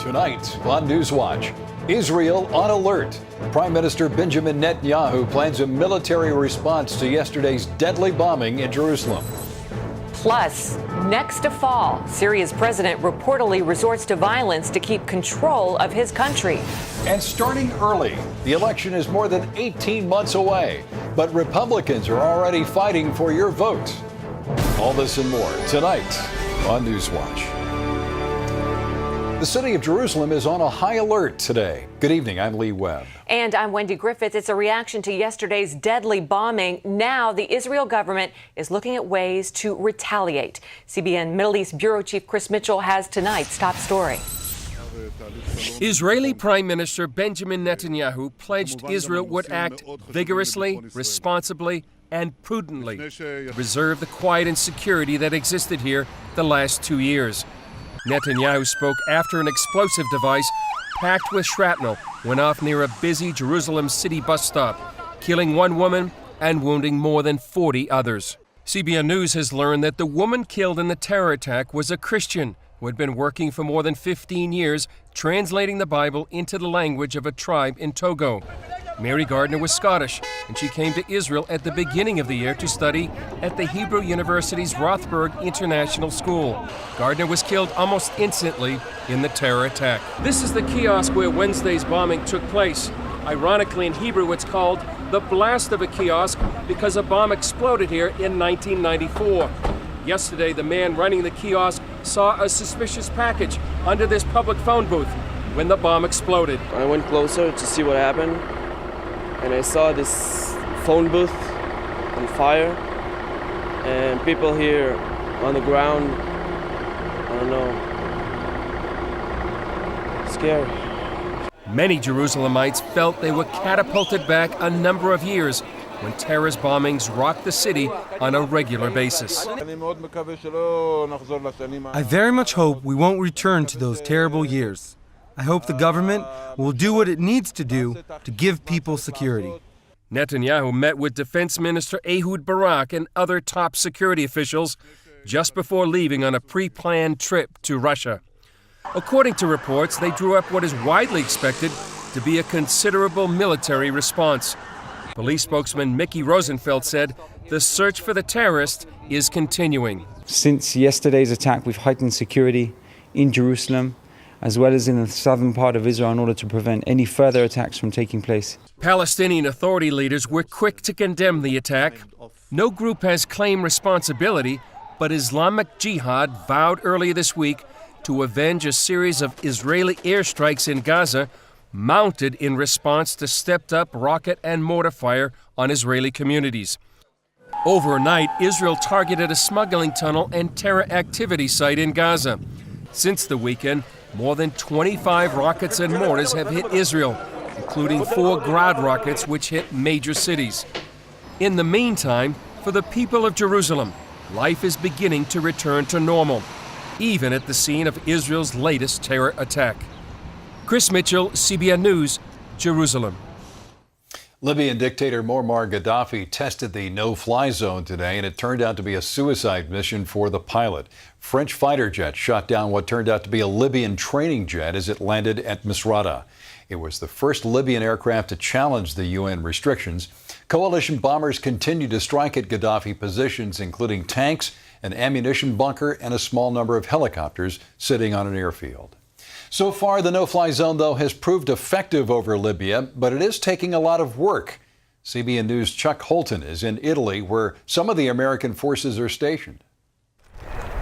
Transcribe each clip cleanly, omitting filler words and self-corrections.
Tonight on NewsWatch, Israel on alert. Prime Minister Benjamin Netanyahu plans a military response to yesterday's deadly bombing in Jerusalem. Plus, next to fall, Syria's president reportedly resorts to violence to keep control of his country. And starting early, the election is more than 18 months away, but Republicans are already fighting for your vote. All this and more tonight on NewsWatch. The city of Jerusalem is on a high alert today. Good evening, I'm Lee Webb. And I'm Wendy Griffith. It's a reaction to yesterday's deadly bombing. Now the Israel government is looking at ways to retaliate. CBN Middle East Bureau Chief Chris Mitchell has tonight's top story. Israeli Prime Minister Benjamin Netanyahu pledged Israel would act vigorously, responsibly, and prudently to preserve the quiet and security that existed here the last 2 years. Netanyahu spoke after an explosive device packed with shrapnel went off near a busy Jerusalem city bus stop, killing one woman and wounding more than 40 others. CBN News has learned that the woman killed in the terror attack was a Christian who had been working for more than 15 years translating the Bible into the language of a tribe in Togo. Mary Gardner was Scottish, and she came to Israel at the beginning of the year to study at the Hebrew University's Rothberg International School. Gardner was killed almost instantly in the terror attack. This is the kiosk where Wednesday's bombing took place. Ironically, in Hebrew, it's called the blast of a kiosk because a bomb exploded here in 1994. Yesterday, the man running the kiosk saw a suspicious package under this public phone booth when the bomb exploded. I went closer to see what happened, and I saw this phone booth on fire, and people here on the ground, I don't know, scary. Many Jerusalemites felt they were catapulted back a number of years when terrorist bombings rocked the city on a regular basis. I very much hope we won't return to those terrible years. I hope the government will do what it needs to do to give people security. Netanyahu met with Defense Minister Ehud Barak and other top security officials just before leaving on a pre-planned trip to Russia. According to reports, they drew up what is widely expected to be a considerable military response. Police spokesman Mickey Rosenfeld said the search for the terrorist is continuing. Since yesterday's attack, we've heightened security in Jerusalem, as well as in the southern part of Israel, in order to prevent any further attacks from taking place. Palestinian Authority leaders were quick to condemn the attack. No group has claimed responsibility, but Islamic Jihad vowed earlier this week to avenge a series of Israeli airstrikes in Gaza, mounted in response to stepped-up rocket and mortar fire on Israeli communities. Overnight, Israel targeted a smuggling tunnel and terror activity site in Gaza. Since the weekend, more than 25 rockets and mortars have hit Israel, including 4 Grad rockets which hit major cities. In the meantime, for the people of Jerusalem, life is beginning to return to normal, even at the scene of Israel's latest terror attack. Chris Mitchell, CBN News, Jerusalem. Libyan dictator Muammar Gaddafi tested the no-fly zone today, and it turned out to be a suicide mission for the pilot. French fighter jets shot down what turned out to be a Libyan training jet as it landed at Misrata. It was the first Libyan aircraft to challenge the UN restrictions. Coalition bombers continue to strike at Gaddafi positions, including tanks, an ammunition bunker, and a small number of helicopters sitting on an airfield. So far, the no-fly zone, though, has proved effective over Libya, but it is taking a lot of work. CBN News' Chuck Holton is in Italy, where some of the American forces are stationed.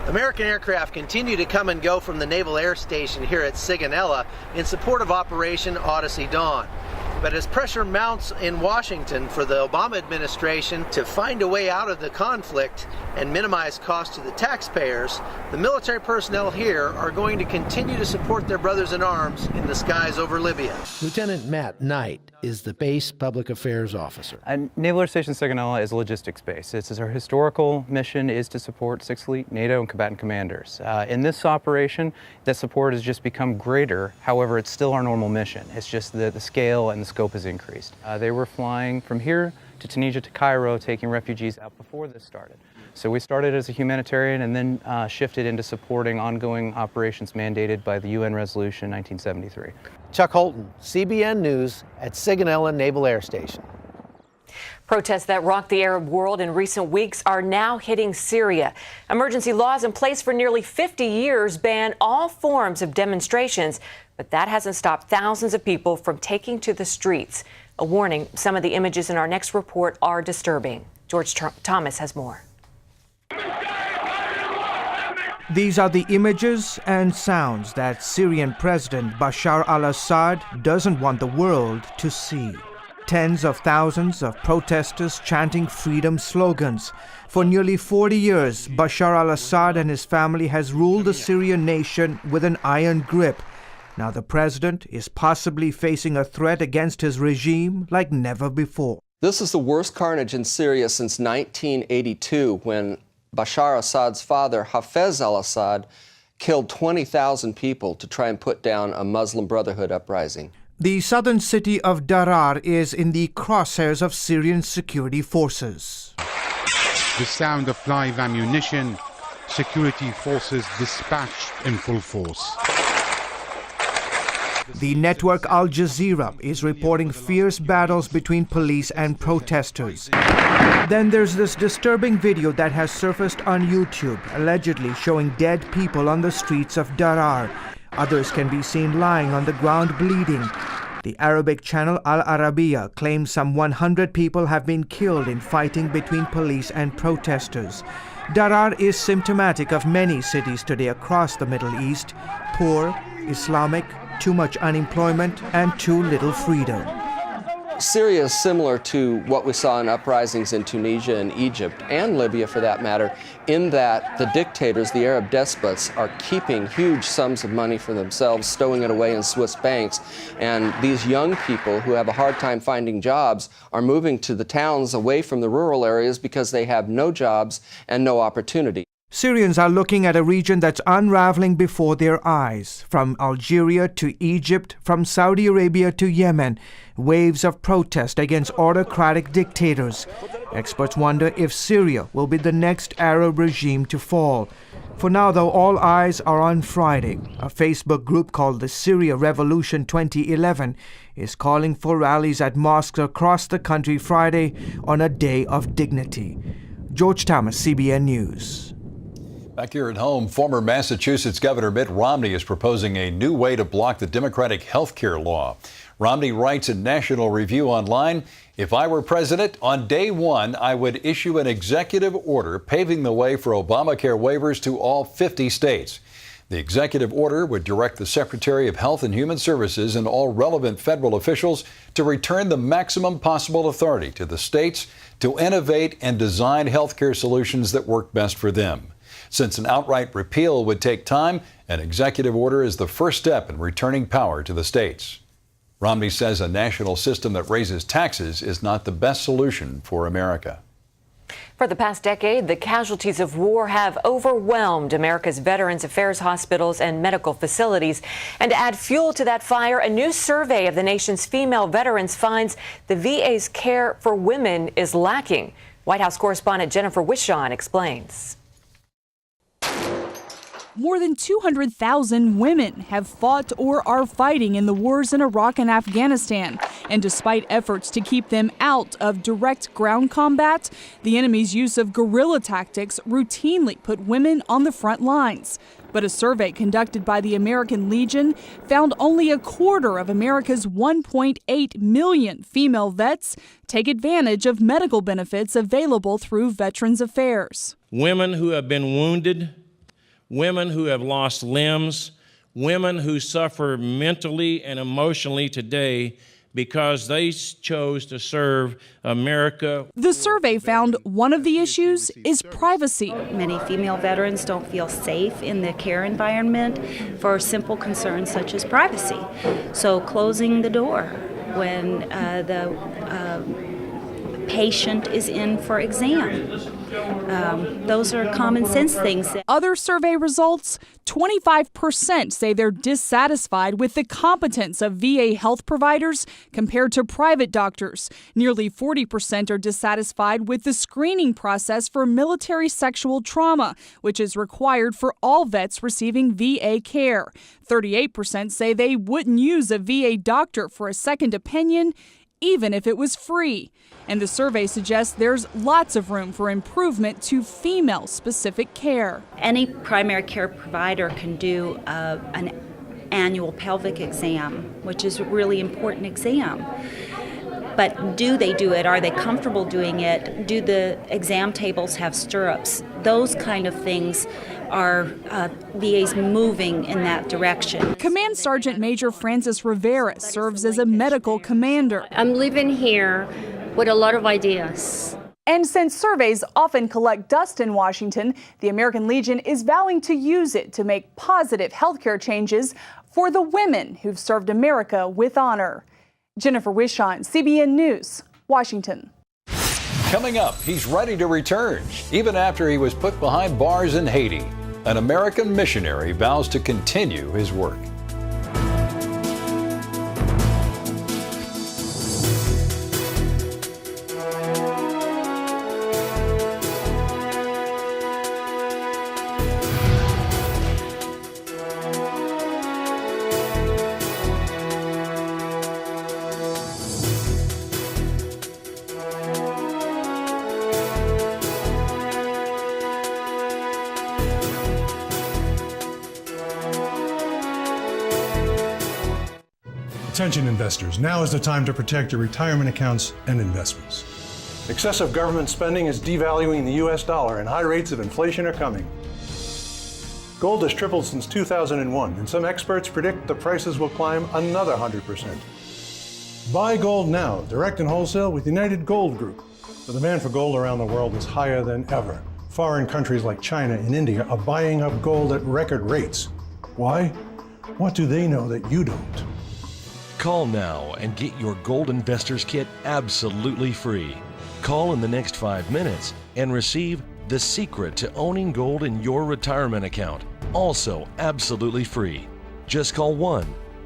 American aircraft continue to come and go from the Naval Air Station here at Sigonella in support of Operation Odyssey Dawn. But as pressure mounts in Washington for the Obama administration to find a way out of the conflict and minimize costs to the taxpayers, the military personnel here are going to continue to support their brothers in arms in the skies over Libya. Lieutenant Matt Knight is the base public affairs officer. Naval Air Station Sigonella is a logistics base. Our historical mission is to support 6th Fleet, NATO, and combatant commanders. In this operation, that support has just become greater. However, it's still our normal mission. It's just the scale and the scope has increased. They were flying from here to Tunisia to Cairo, taking refugees out before this started. So we started as a humanitarian and then shifted into supporting ongoing operations mandated by the UN Resolution 1973. Chuck Holton, CBN News at Sigonella Naval Air Station. Protests that rocked the Arab world in recent weeks are now hitting Syria. Emergency laws in place for nearly 50 years ban all forms of demonstrations, but that hasn't stopped thousands of people from taking to the streets. A warning, some of the images in our next report are disturbing. George Thomas has more. These are the images and sounds that Syrian President Bashar al-Assad doesn't want the world to see. Tens of thousands of protesters chanting freedom slogans. For nearly 40 years, Bashar al-Assad and his family has ruled the Syrian nation with an iron grip. Now the president is possibly facing a threat against his regime like never before. This is the worst carnage in Syria since 1982, when Bashar Assad's father, Hafez al-Assad, killed 20,000 people to try and put down a Muslim Brotherhood uprising. The southern city of Darar is in the crosshairs of Syrian security forces. The sound of live ammunition, security forces dispatched in full force. The network Al Jazeera is reporting fierce battles between police and protesters. Then there's this disturbing video that has surfaced on YouTube, allegedly showing dead people on the streets of Darar. Others can be seen lying on the ground bleeding. The Arabic channel Al Arabiya claims some 100 people have been killed in fighting between police and protesters. Darar is symptomatic of many cities today across the Middle East: poor, Islamic, too much unemployment, and too little freedom. Syria is similar to what we saw in uprisings in Tunisia and Egypt, and Libya for that matter, in that the dictators, the Arab despots, are keeping huge sums of money for themselves, stowing it away in Swiss banks, and these young people who have a hard time finding jobs are moving to the towns away from the rural areas because they have no jobs and no opportunity. Syrians are looking at a region that's unraveling before their eyes. From Algeria to Egypt, from Saudi Arabia to Yemen, waves of protest against autocratic dictators. Experts wonder if Syria will be the next Arab regime to fall. For now, though, all eyes are on Friday. A Facebook group called the Syria Revolution 2011 is calling for rallies at mosques across the country Friday on a day of dignity. George Thomas, CBN News. Back here at home, former Massachusetts Governor Mitt Romney is proposing a new way to block the Democratic health care law. Romney writes in National Review Online, "If I were president, on day one, I would issue an executive order paving the way for Obamacare waivers to all 50 states. The executive order would direct the Secretary of Health and Human Services and all relevant federal officials to return the maximum possible authority to the states to innovate and design health care solutions that work best for them. Since an outright repeal would take time, an executive order is the first step in returning power to the states." Romney says a national system that raises taxes is not the best solution for America. For the past decade, the casualties of war have overwhelmed America's Veterans Affairs hospitals and medical facilities. And to add fuel to that fire, a new survey of the nation's female veterans finds the VA's care for women is lacking. White House correspondent Jennifer Wishon explains. More than 200,000 women have fought or are fighting in the wars in Iraq and Afghanistan. And despite efforts to keep them out of direct ground combat, the enemy's use of guerrilla tactics routinely put women on the front lines. But a survey conducted by the American Legion found only a quarter of America's 1.8 million female vets take advantage of medical benefits available through Veterans Affairs. Women who have been wounded, women who have lost limbs, women who suffer mentally and emotionally today because they chose to serve America. The survey found one of the issues is privacy. Many female veterans don't feel safe in the care environment for simple concerns such as privacy. So closing the door when patient is in for exam. Those are common sense things. Other survey results, 25% say they're dissatisfied with the competence of VA health providers compared to private doctors. Nearly 40% are dissatisfied with the screening process for military sexual trauma, which is required for all vets receiving VA care. 38% say they wouldn't use a VA doctor for a second opinion, even if it was free. And the survey suggests there's lots of room for improvement to female-specific care. Any primary care provider can do an annual pelvic exam, which is a really important exam. But do they do it? Are they comfortable doing it? Do the exam tables have stirrups? Those kind of things are VAs moving in that direction. Command Sergeant Major Francis Rivera serves as a medical commander. I'm living here with a lot of ideas. And since surveys often collect dust in Washington, the American Legion is vowing to use it to make positive healthcare changes for the women who've served America with honor. Jennifer Wishon, CBN News, Washington. Coming up, he's ready to return, even after he was put behind bars in Haiti. An American missionary vows to continue his work. Attention investors, now is the time to protect your retirement accounts and investments. Excessive government spending is devaluing the US dollar and high rates of inflation are coming. Gold has tripled since 2001 and some experts predict the prices will climb another 100%. Buy gold now, direct and wholesale with United Gold Group. The demand for gold around the world is higher than ever. Foreign countries like China and India are buying up gold at record rates. Why? What do they know that you don't? Call now and get your Gold Investors Kit absolutely free. Call in the next 5 minutes and receive The Secret to Owning Gold in Your Retirement Account, also absolutely free. Just call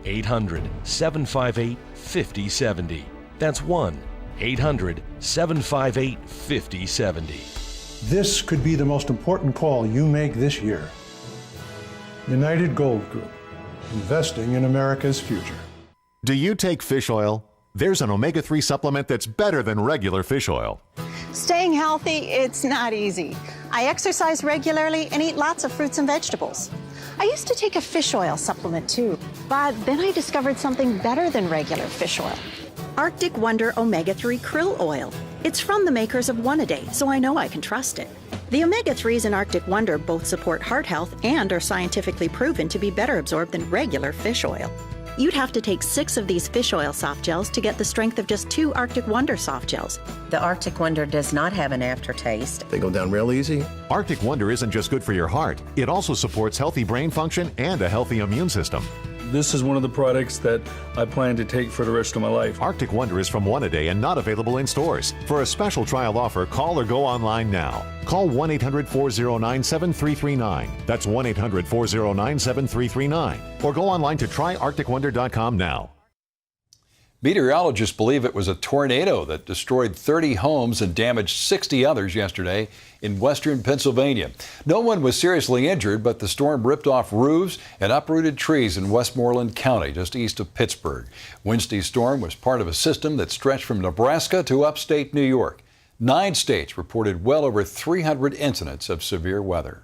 1-800-758-5070. That's 1-800-758-5070. This could be the most important call you make this year. United Gold Group, investing in America's future. Do you take fish oil? There's an omega-3 supplement that's better than regular fish oil. Staying healthy, it's not easy. I exercise regularly and eat lots of fruits and vegetables. I used to take a fish oil supplement too, but then I discovered something better than regular fish oil. Arctic Wonder Omega-3 Krill Oil. It's from the makers of One A Day, so I know I can trust it. The omega-3s in Arctic Wonder both support heart health and are scientifically proven to be better absorbed than regular fish oil. You'd have to take 6 of these fish oil soft gels to get the strength of just 2 Arctic Wonder soft gels. The Arctic Wonder does not have an aftertaste. They go down real easy. Arctic Wonder isn't just good for your heart. It also supports healthy brain function and a healthy immune system. This is one of the products that I plan to take for the rest of my life. Arctic Wonder is from One A Day and not available in stores. For a special trial offer, call or go online now. Call 1-800-409-7339. That's 1-800-409-7339. Or go online to tryarcticwonder.com now. Meteorologists believe it was a tornado that destroyed 30 homes and damaged 60 others yesterday in western Pennsylvania. No one was seriously injured, but the storm ripped off roofs and uprooted trees in Westmoreland County, just east of Pittsburgh. Wednesday's storm was part of a system that stretched from Nebraska to upstate New York. 9 states reported well over 300 incidents of severe weather.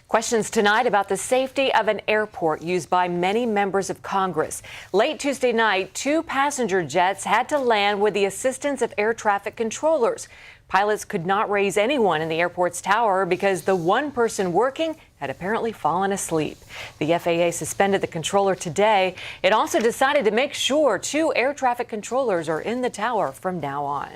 Questions tonight about the safety of an airport used by many members of Congress. Late Tuesday night, 2 passenger jets had to land with the assistance of air traffic controllers. Pilots could not raise anyone in the airport's tower because the one person working had apparently fallen asleep. The FAA suspended the controller today. It also decided to make sure 2 air traffic controllers are in the tower from now on.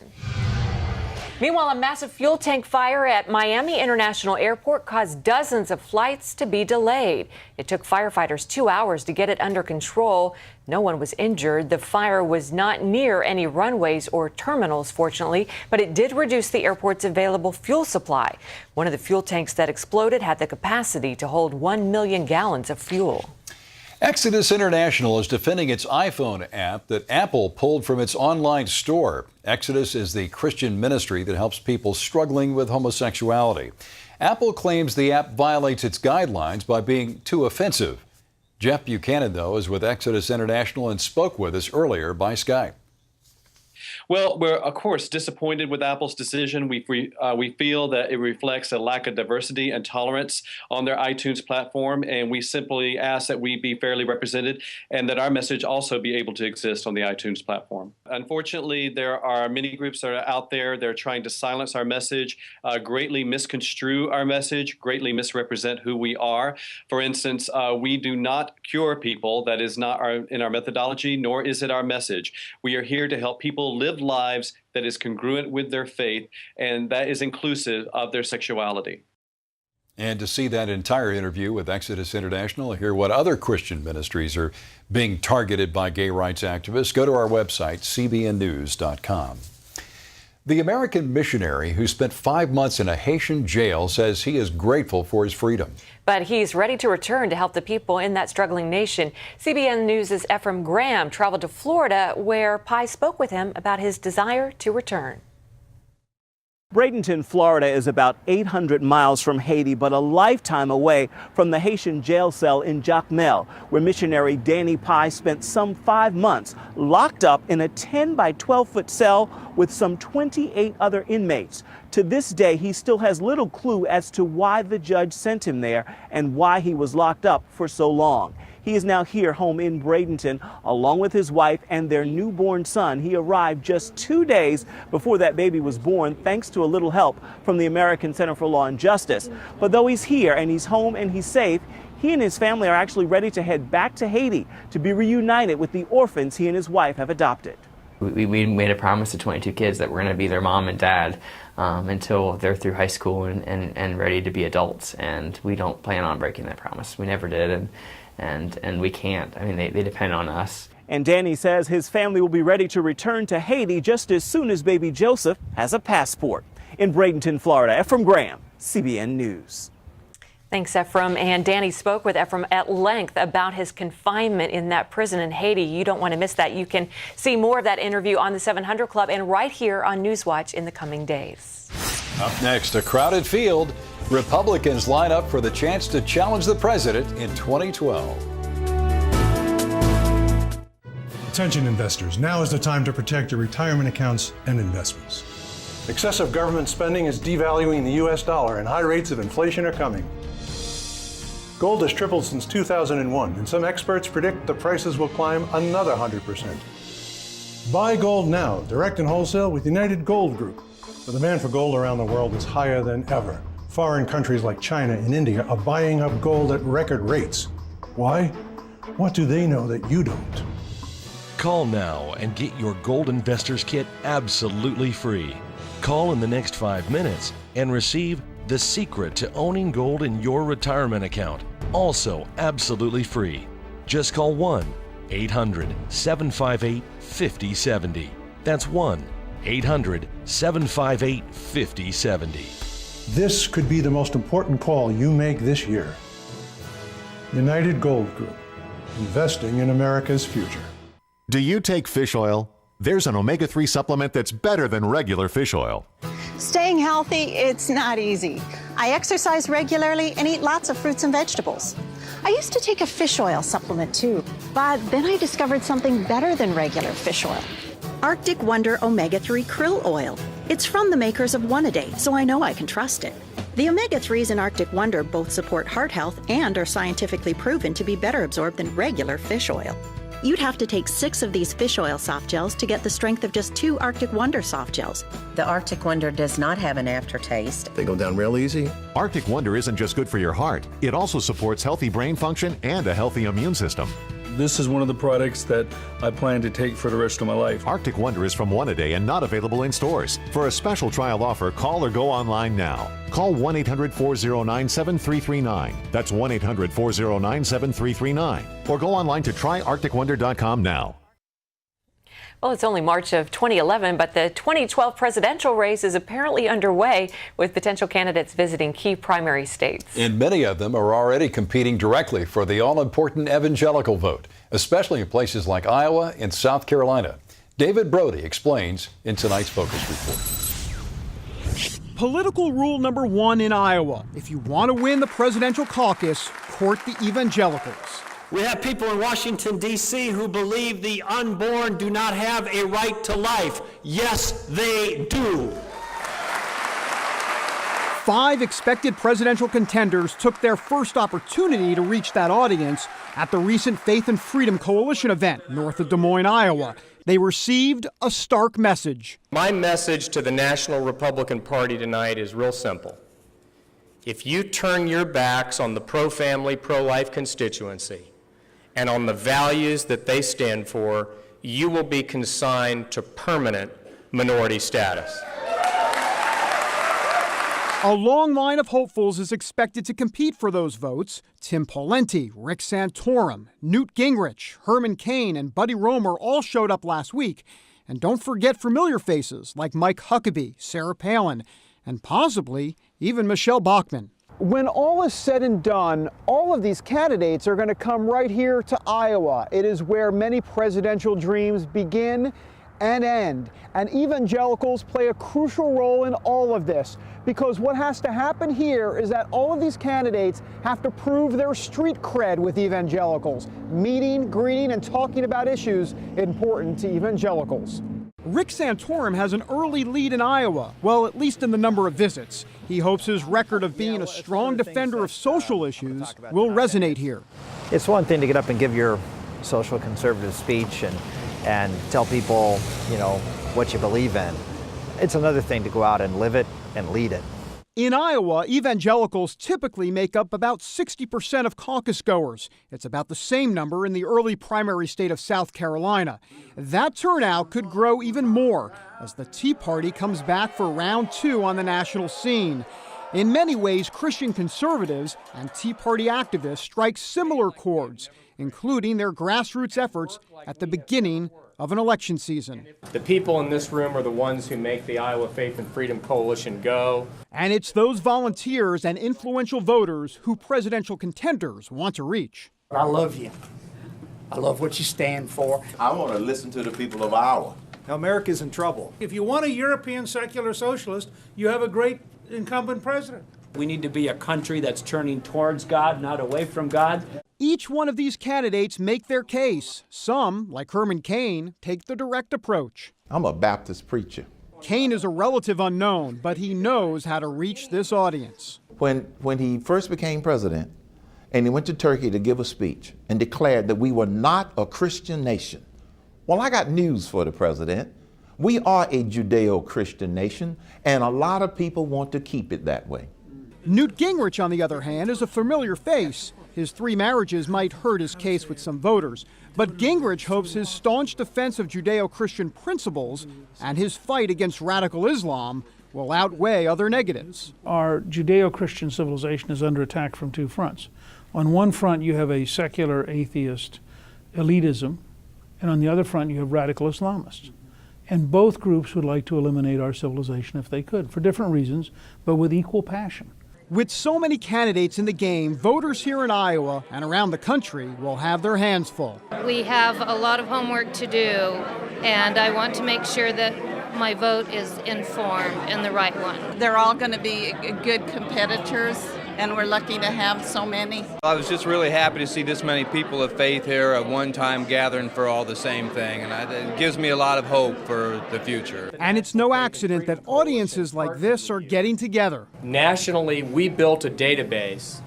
Meanwhile, a massive fuel tank fire at Miami International Airport caused dozens of flights to be delayed. It took firefighters 2 hours to get it under control. No one was injured. The fire was not near any runways or terminals, fortunately, but it did reduce the airport's available fuel supply. One of the fuel tanks that exploded had the capacity to hold 1 million gallons of fuel. Exodus International is defending its iPhone app that Apple pulled from its online store. Exodus is the Christian ministry that helps people struggling with homosexuality. Apple claims the app violates its guidelines by being too offensive. Jeff Buchanan, though, is with Exodus International and spoke with us earlier by Skype. Well, we're, of course, disappointed with Apple's decision. We feel that it reflects a lack of diversity and tolerance on their iTunes platform, and we simply ask that we be fairly represented and that our message also be able to exist on the iTunes platform. Unfortunately, there are many groups that are out there. They're trying to silence our message, greatly misconstrue our message, greatly misrepresent who we are. For instance, we do not cure people. That is not in our methodology, nor is it our message. We are here to help people live lives that is congruent with their faith and that is inclusive of their sexuality. And to see that entire interview with Exodus International, hear what other Christian ministries are being targeted by gay rights activists, go to our website, cbnnews.com. The American missionary who spent 5 months in a Haitian jail says he is grateful for his freedom. But he's ready to return to help the people in that struggling nation. CBN News' Ephraim Graham traveled to Florida, where Pi spoke with him about his desire to return. Bradenton, Florida is about 800 miles from Haiti, but a lifetime away from the Haitian jail cell in Jacmel, where missionary Danny Pi spent some 5 months locked up in a 10 by 12-foot cell with some 28 other inmates. To this day, he still has little clue as to why the judge sent him there and why he was locked up for so long. He is now here home in Bradenton, along with his wife and their newborn son. He arrived just 2 days before that baby was born, thanks to a little help from the American Center for Law and Justice. But though he's here and he's home and he's safe, he and his family are actually ready to head back to Haiti to be reunited with the orphans he and his wife have adopted. We made a promise to 22 kids that we're going to be their mom and dad until they're through high school and ready to be adults. And we don't plan on breaking that promise. We never did. And we can't. I mean, they depend on us. And Danny says his family will be ready to return to Haiti just as soon as baby Joseph has a passport. In Bradenton, Florida, Ephraim Graham, CBN News. Thanks, Ephraim. And Danny spoke with Ephraim at length about his confinement in that prison in Haiti. You don't want to miss that. You can see more of that interview on the 700 Club and right here on NewsWatch in the coming days. Up next, a crowded field. Republicans line up for the chance to challenge the president in 2012. Attention investors, now is the time to protect your retirement accounts and investments. Excessive government spending is devaluing the U.S. dollar and high rates of inflation are coming. Gold has tripled since 2001, and some experts predict the prices will climb another 100%. Buy gold now, direct and wholesale with United Gold Group. The demand for gold around the world is higher than ever. Foreign countries like China and India are buying up gold at record rates. Why? What do they know that you don't? Call now and get your Gold Investors Kit absolutely free. Call in the next 5 minutes and receive The Secret to Owning Gold in Your Retirement Account, also absolutely free. Just call 1-800-758-5070. That's 1-800-758-5070. This could be the most important call you make this year. United Gold Group, investing in America's future. Do you take fish oil? There's an omega-3 supplement that's better than regular fish oil. Staying healthy, it's not easy. I exercise regularly and eat lots of fruits and vegetables. I used to take a fish oil supplement too, but then I discovered something better than regular fish oil. Arctic Wonder Omega-3 Krill Oil. It's from the makers of One A Day, so I know I can trust it. The omega-3s in Arctic Wonder both support heart health and are scientifically proven to be better absorbed than regular fish oil. You'd have to take 6 of these fish oil soft gels to get the strength of just 2 Arctic Wonder soft gels. The Arctic Wonder does not have an aftertaste. They go down real easy. Arctic Wonder isn't just good for your heart. It also supports healthy brain function and a healthy immune system. This is one of the products that I plan to take for the rest of my life. Arctic Wonder is from 1 a day and not available in stores. For a special trial offer, call or go online now. Call 1-800-409-7339. That's 1-800-409-7339. Or go online to tryarcticwonder.com now. Well, it's only March of 2011, but the 2012 presidential race is apparently underway, with potential candidates visiting key primary states. And many of them are already competing directly for the all-important evangelical vote, especially in places like Iowa and South Carolina. David Brody explains in tonight's Focus Report. Political rule number 1 in Iowa: if you want to win the presidential caucus, court the evangelicals. We have people in Washington, D.C. who believe the unborn do not have a right to life. Yes, they do. 5 expected presidential contenders took their first opportunity to reach that audience at the recent Faith and Freedom Coalition event north of Des Moines, Iowa. They received a stark message. My message to the National Republican Party tonight is real simple. If you turn your backs on the pro-family, pro-life constituency and on the values that they stand for, you will be consigned to permanent minority status. A long line of hopefuls is expected to compete for those votes. Tim Pawlenty, Rick Santorum, Newt Gingrich, Herman Cain, and Buddy Roemer all showed up last week. And don't forget familiar faces like Mike Huckabee, Sarah Palin, and possibly even Michelle Bachmann. When all is said and done, all of these candidates are going to come right here to Iowa. It is where many presidential dreams begin and end. And evangelicals play a crucial role in all of this, because what has to happen here is that all of these candidates have to prove their street cred with evangelicals, meeting, greeting, and talking about issues important to evangelicals. Rick Santorum has an early lead in Iowa, well, at least in the number of visits. He hopes his record of being a strong defender of social issues will resonate here. It's one thing to get up and give your social conservative speech and tell people, you know, what you believe in. It's another thing to go out and live it and lead it. In Iowa, evangelicals typically make up about 60% of caucus goers. It's about the same number in the early primary state of South Carolina. That turnout could grow even more as the Tea Party comes back for round 2 on the national scene. In many ways, Christian conservatives and Tea Party activists strike similar chords, including their grassroots efforts at the beginning of an election season. The people in this room are the ones who make the Iowa Faith and Freedom Coalition go. And it's those volunteers and influential voters who presidential contenders want to reach. I love you. I love what you stand for. I want to listen to the people of Iowa. America's in trouble. If you want a European secular socialist, you have a great incumbent president. We need to be a country that's turning towards God, not away from God. Each one of these candidates make their case. Some, like Herman Cain, take the direct approach. I'm a Baptist preacher. Cain is a relative unknown, but he knows how to reach this audience. When he first became president, and he went to Turkey to give a speech and declared that we were not a Christian nation. Well, I got news for the president. We are a Judeo-Christian nation, and a lot of people want to keep it that way. Newt Gingrich, on the other hand, is a familiar face. His 3 marriages might hurt his case with some voters, but Gingrich hopes his staunch defense of Judeo-Christian principles and his fight against radical Islam will outweigh other negatives. Our Judeo-Christian civilization is under attack from 2 fronts. On one front, you have a secular atheist elitism, and on the other front, you have radical Islamists. And both groups would like to eliminate our civilization if they could, for different reasons, but with equal passion. With so many candidates in the game, voters here in Iowa and around the country will have their hands full. We have a lot of homework to do, and I want to make sure that my vote is informed and the right one. They're all going to be good competitors, and we're lucky to have so many. I was just really happy to see this many people of faith here at one time gathering for all the same thing, and it gives me a lot of hope for the future. And it's no accident that audiences like this are getting together. Nationally, we built a database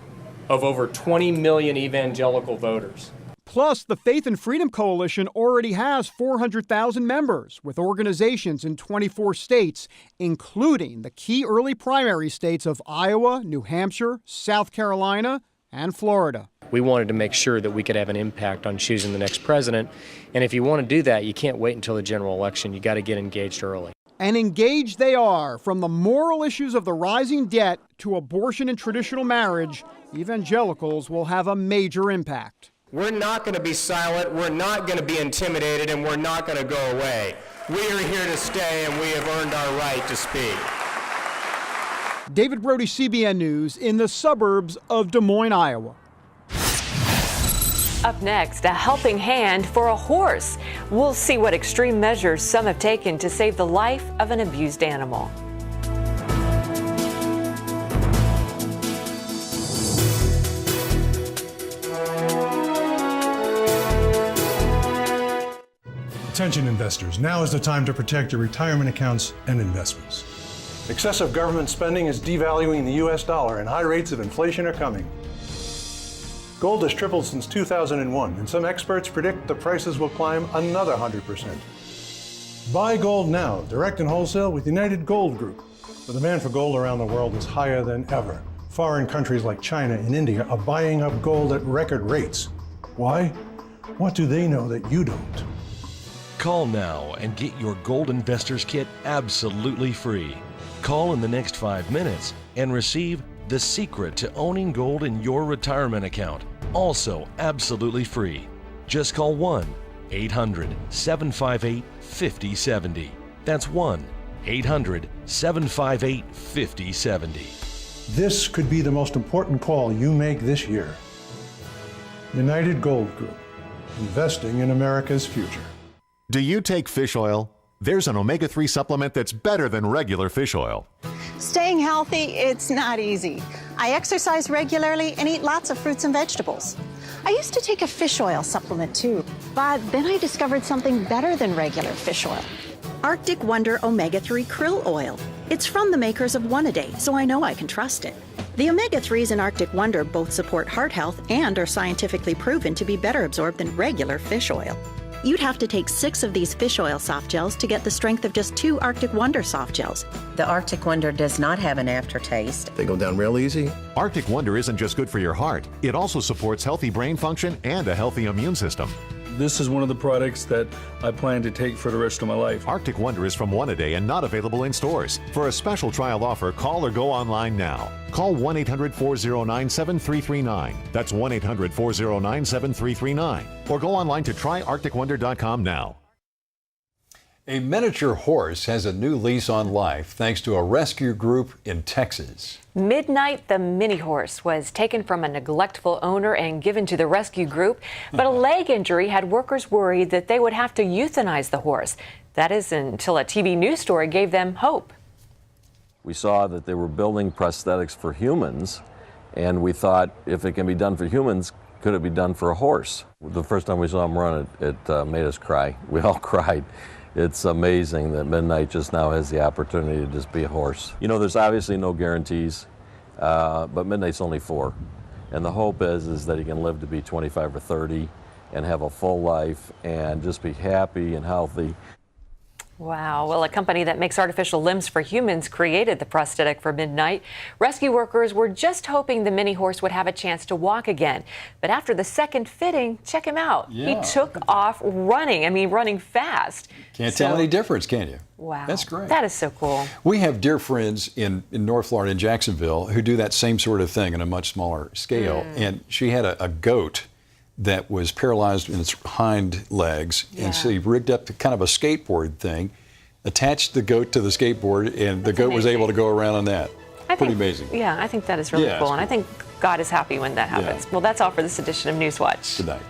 of over 20 million evangelical voters. Plus, the Faith and Freedom Coalition already has 400,000 members with organizations in 24 states, including the key early primary states of Iowa, New Hampshire, South Carolina, and Florida. We wanted to make sure that we could have an impact on choosing the next president. And if you want to do that, you can't wait until the general election. You got to get engaged early. And engaged they are. From the moral issues of the rising debt to abortion and traditional marriage, evangelicals will have a major impact. We're not going to be silent, we're not going to be intimidated, and we're not going to go away. We are here to stay, and we have earned our right to speak. David Brody, CBN News, in the suburbs of Des Moines, Iowa. Up next, a helping hand for a horse. We'll see what extreme measures some have taken to save the life of an abused animal. Attention investors, now is the time to protect your retirement accounts and investments. Excessive government spending is devaluing the US dollar and high rates of inflation are coming. Gold has tripled since 2001, and some experts predict the prices will climb another 100%. Buy gold now, direct and wholesale with United Gold Group. The demand for gold around the world is higher than ever. Foreign countries like China and India are buying up gold at record rates. Why? What do they know that you don't? Call now and get your Gold Investors Kit absolutely free. Call in the next 5 minutes and receive The Secret to Owning Gold in Your Retirement Account, also absolutely free. Just call 1-800-758-5070. That's 1-800-758-5070. This could be the most important call you make this year. United Gold Group, investing in America's future. Do you take fish oil? There's an omega-3 supplement that's better than regular fish oil. Staying healthy, it's not easy. I exercise regularly and eat lots of fruits and vegetables. I used to take a fish oil supplement too, but then I discovered something better than regular fish oil. Arctic Wonder Omega-3 Krill Oil. It's from the makers of One A Day, so I know I can trust it. The omega-3s in Arctic Wonder both support heart health and are scientifically proven to be better absorbed than regular fish oil. You'd have to take 6 of these fish oil soft gels to get the strength of just 2 Arctic Wonder soft gels. The Arctic Wonder does not have an aftertaste. They go down real easy. Arctic Wonder isn't just good for your heart. It also supports healthy brain function and a healthy immune system. This is one of the products that I plan to take for the rest of my life. Arctic Wonder is from One A Day and not available in stores. For a special trial offer, call or go online now. Call 1-800-409-7339. That's 1-800-409-7339. Or go online to tryarcticwonder.com now. A miniature horse has a new lease on life thanks to a rescue group in Texas. Midnight, the mini horse was taken from a neglectful owner and given to the rescue group, but a leg injury had workers worried that they would have to euthanize the horse. That is until a TV news story gave them hope. We saw that they were building prosthetics for humans, and we thought, if it can be done for humans, could it be done for a horse? The first time we saw him run, it made us cry. We all cried. It's amazing that Midnight just now has the opportunity to just be a horse. You know, there's obviously no guarantees, but Midnight's only 4. And the hope is that he can live to be 25 or 30 and have a full life and just be happy and healthy. Wow. Well, a company that makes artificial limbs for humans created the prosthetic for Midnight. Rescue workers were just hoping the mini horse would have a chance to walk again. But after the second fitting, check him out. Yeah. He took off running. I mean, running fast. Can't tell any difference, can you? Wow. That's great. That is so cool. We have dear friends in North Florida, in Jacksonville, who do that same sort of thing on a much smaller scale. And she had a goat that was paralyzed in its hind legs. Yeah. And so he rigged up kind of a skateboard thing, attached the goat to the skateboard, and the goat was able to go around on that. Pretty amazing. Yeah, I think that is really cool. And I think God is happy when that happens. Well, that's all for this edition of Newswatch. Good night.